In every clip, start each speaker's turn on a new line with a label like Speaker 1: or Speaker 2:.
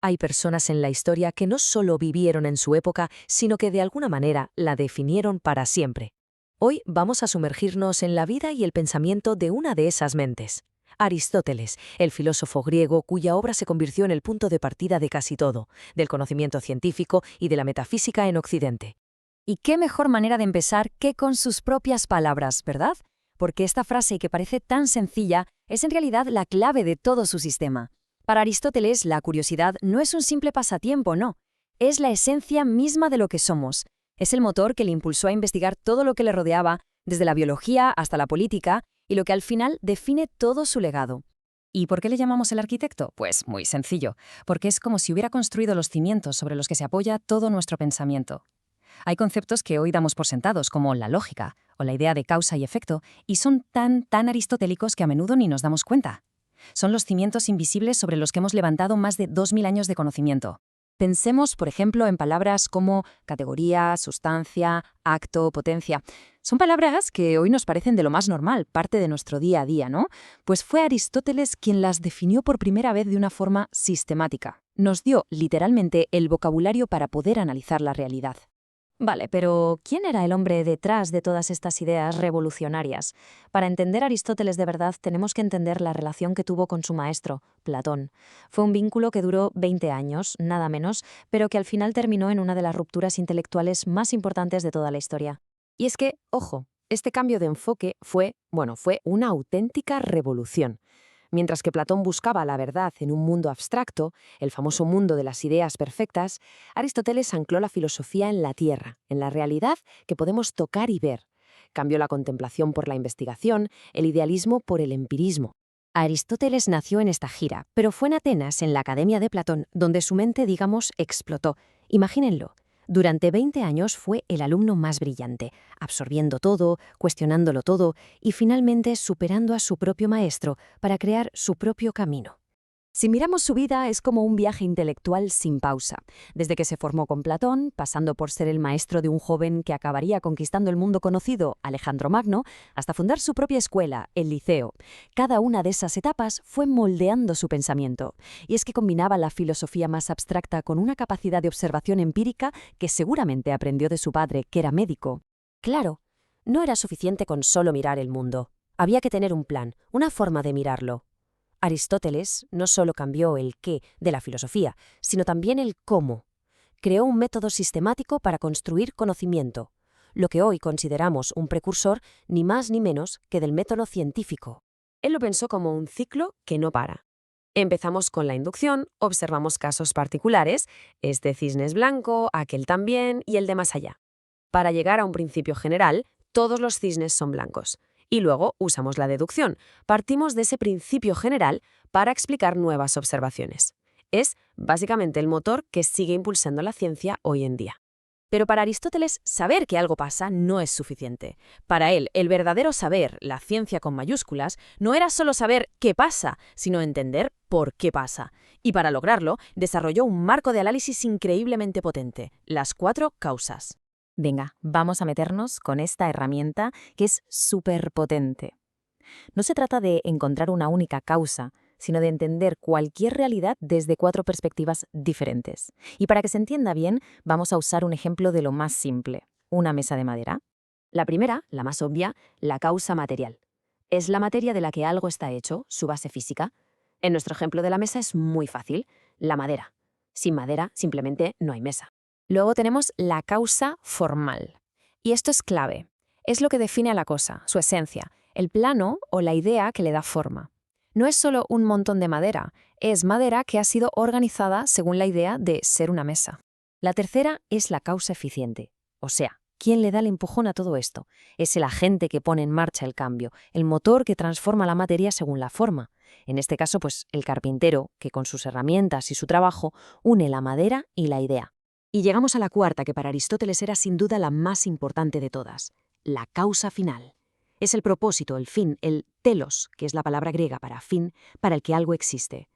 Speaker 1: Hay personas en la historia que no solo vivieron en su época, sino que de alguna manera la definieron para siempre. Hoy vamos a sumergirnos en la vida y el pensamiento de una de esas mentes. Aristóteles, el filósofo griego cuya obra se convirtió en el punto de partida de casi todo, del conocimiento científico y de la metafísica en Occidente.
Speaker 2: Y qué mejor manera de empezar que con sus propias palabras, ¿verdad? Porque esta frase que parece tan sencilla es en realidad la clave de todo su sistema. Para Aristóteles, la curiosidad no es un simple pasatiempo, no. Es la esencia misma de lo que somos. Es el motor que le impulsó a investigar todo lo que le rodeaba, desde la biología hasta la política, y lo que al final define todo su legado.
Speaker 3: ¿Y por qué le llamamos el arquitecto? Pues muy sencillo, porque es como si hubiera construido los cimientos sobre los que se apoya todo nuestro pensamiento. Hay conceptos que hoy damos por sentados, como la lógica o la idea de causa y efecto, y son tan aristotélicos que a menudo ni nos damos cuenta. Son los cimientos invisibles sobre los que hemos levantado más de 2000 años de conocimiento. Pensemos, por ejemplo, en palabras como categoría, sustancia, acto, potencia. Son palabras que hoy nos parecen de lo más normal, parte de nuestro día a día, ¿no? Pues fue Aristóteles quien las definió por primera vez de una forma sistemática. Nos dio, literalmente, el vocabulario para poder analizar la realidad.
Speaker 2: Vale, pero ¿quién era el hombre detrás de todas estas ideas revolucionarias? Para entender a Aristóteles de verdad tenemos que entender la relación que tuvo con su maestro, Platón. Fue un vínculo que duró 20 años, nada menos, pero que al final terminó en una de las rupturas intelectuales más importantes de toda la historia.
Speaker 1: Y es que, ojo, este cambio de enfoque fue una auténtica revolución. Mientras que Platón buscaba la verdad en un mundo abstracto, el famoso mundo de las ideas perfectas, Aristóteles ancló la filosofía en la tierra, en la realidad que podemos tocar y ver. Cambió la contemplación por la investigación, el idealismo por el empirismo. Aristóteles nació en esta gira, pero fue en Atenas, en la Academia de Platón, donde su mente, digamos, explotó. Imagínenlo. Durante 20 años fue el alumno más brillante, absorbiendo todo, cuestionándolo todo y finalmente superando a su propio maestro para crear su propio camino. Si miramos su vida, es como un viaje intelectual sin pausa. Desde que se formó con Platón, pasando por ser el maestro de un joven que acabaría conquistando el mundo conocido, Alejandro Magno, hasta fundar su propia escuela, el Liceo. Cada una de esas etapas fue moldeando su pensamiento. Y es que combinaba la filosofía más abstracta con una capacidad de observación empírica que seguramente aprendió de su padre, que era médico. Claro, no era suficiente con solo mirar el mundo. Había que tener un plan, una forma de mirarlo. Aristóteles no solo cambió el qué de la filosofía, sino también el cómo. Creó un método sistemático para construir conocimiento, lo que hoy consideramos un precursor ni más ni menos que del método científico. Él lo pensó como un ciclo que no para. Empezamos con la inducción, observamos casos particulares, este cisne es blanco, aquel también y el de más allá. Para llegar a un principio general, todos los cisnes son blancos. Y luego usamos la deducción. Partimos de ese principio general para explicar nuevas observaciones. Es básicamente el motor que sigue impulsando la ciencia hoy en día. Pero para Aristóteles, saber que algo pasa no es suficiente. Para él, el verdadero saber, la ciencia con mayúsculas, no era solo saber qué pasa, sino entender por qué pasa. Y para lograrlo, desarrolló un marco de análisis increíblemente potente, las 4 causas.
Speaker 3: Venga, vamos a meternos con esta herramienta que es súper potente. No se trata de encontrar una única causa, sino de entender cualquier realidad desde 4 perspectivas diferentes. Y para que se entienda bien, vamos a usar un ejemplo de lo más simple, una mesa de madera.
Speaker 1: La primera, la más obvia, la causa material. Es la materia de la que algo está hecho, su base física. En nuestro ejemplo de la mesa es muy fácil, la madera. Sin madera, simplemente no hay mesa.
Speaker 3: Luego tenemos la causa formal. Y esto es clave. Es lo que define a la cosa, su esencia, el plano o la idea que le da forma. No es solo un montón de madera, es madera que ha sido organizada según la idea de ser una mesa.
Speaker 1: La tercera es la causa eficiente. O sea, ¿quién le da el empujón a todo esto? Es el agente que pone en marcha el cambio, el motor que transforma la materia según la forma. En este caso, pues, el carpintero, que con sus herramientas y su trabajo une la madera y la idea. Y llegamos a la cuarta, que para Aristóteles era sin duda la más importante de todas, la causa final. Es el propósito, el fin, el telos, que es la palabra griega para fin, para el que algo existe.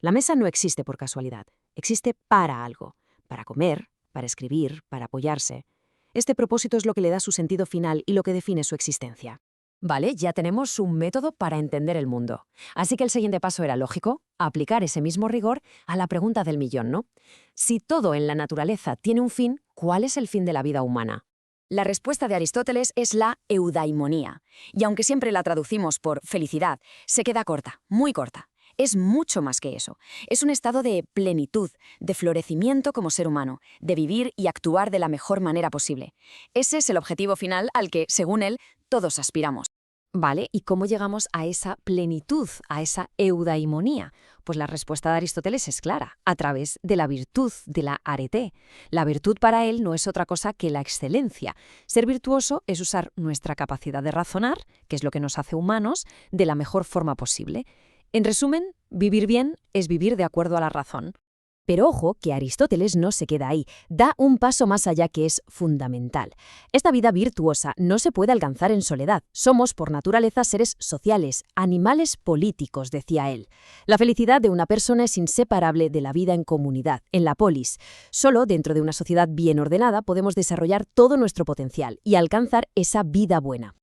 Speaker 1: La mesa no existe por casualidad, existe para algo, para comer, para escribir, para apoyarse. Este propósito es lo que le da su sentido final y lo que define su existencia. Vale, ya tenemos un método para entender el mundo. Así que el siguiente paso era lógico, aplicar ese mismo rigor a la pregunta del millón, ¿no? Si todo en la naturaleza tiene un fin, ¿cuál es el fin de la vida humana?
Speaker 2: La respuesta de Aristóteles es la eudaimonía, y aunque siempre la traducimos por felicidad, se queda corta, muy corta. Es mucho más que eso. Es un estado de plenitud, de florecimiento como ser humano, de vivir y actuar de la mejor manera posible. Ese es el objetivo final al que, según él, todos aspiramos.
Speaker 1: Vale, ¿y cómo llegamos a esa plenitud, a esa eudaimonía? Pues la respuesta de Aristóteles es clara, a través de la virtud, de la arete. La virtud para él no es otra cosa que la excelencia. Ser virtuoso es usar nuestra capacidad de razonar, que es lo que nos hace humanos, de la mejor forma posible. En resumen, vivir bien es vivir de acuerdo a la razón. Pero ojo que Aristóteles no se queda ahí, da un paso más allá que es fundamental. Esta vida virtuosa no se puede alcanzar en soledad. Somos, por naturaleza, seres sociales, animales políticos, decía él. La felicidad de una persona es inseparable de la vida en comunidad, en la polis. Solo dentro de una sociedad bien ordenada podemos desarrollar todo nuestro potencial y alcanzar esa vida buena.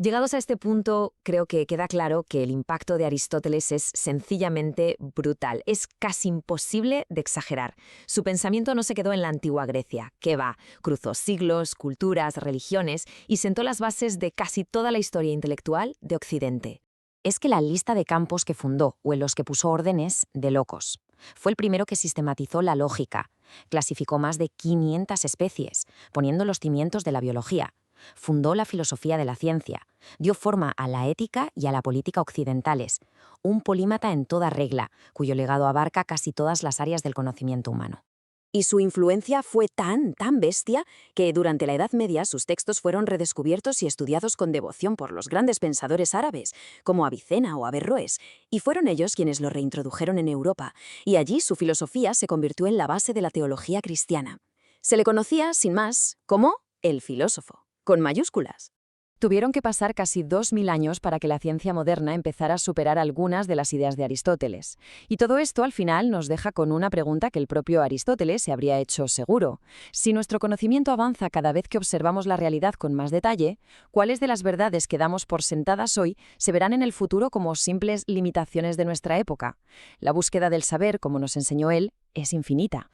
Speaker 1: Llegados a este punto, creo que queda claro que el impacto de Aristóteles es sencillamente brutal. Es casi imposible de exagerar. Su pensamiento no se quedó en la antigua Grecia, que cruzó siglos, culturas, religiones y sentó las bases de casi toda la historia intelectual de Occidente. Es que la lista de campos que fundó o en los que puso orden es de locos. Fue el primero que sistematizó la lógica. Clasificó más de 500 especies, poniendo los cimientos de la biología. Fundó la filosofía de la ciencia, dio forma a la ética y a la política occidentales, un polímata en toda regla, cuyo legado abarca casi todas las áreas del conocimiento humano. Y su influencia fue tan bestia que durante la Edad Media sus textos fueron redescubiertos y estudiados con devoción por los grandes pensadores árabes, como Avicena o Averroes, y fueron ellos quienes lo reintrodujeron en Europa, y allí su filosofía se convirtió en la base de la teología cristiana. Se le conocía, sin más, como el filósofo, con mayúsculas. Tuvieron que pasar casi 2000 años para que la ciencia moderna empezara a superar algunas de las ideas de Aristóteles. Y todo esto al final nos deja con una pregunta que el propio Aristóteles se habría hecho seguro. Si nuestro conocimiento avanza cada vez que observamos la realidad con más detalle, ¿cuáles de las verdades que damos por sentadas hoy se verán en el futuro como simples limitaciones de nuestra época? La búsqueda del saber, como nos enseñó él, es infinita.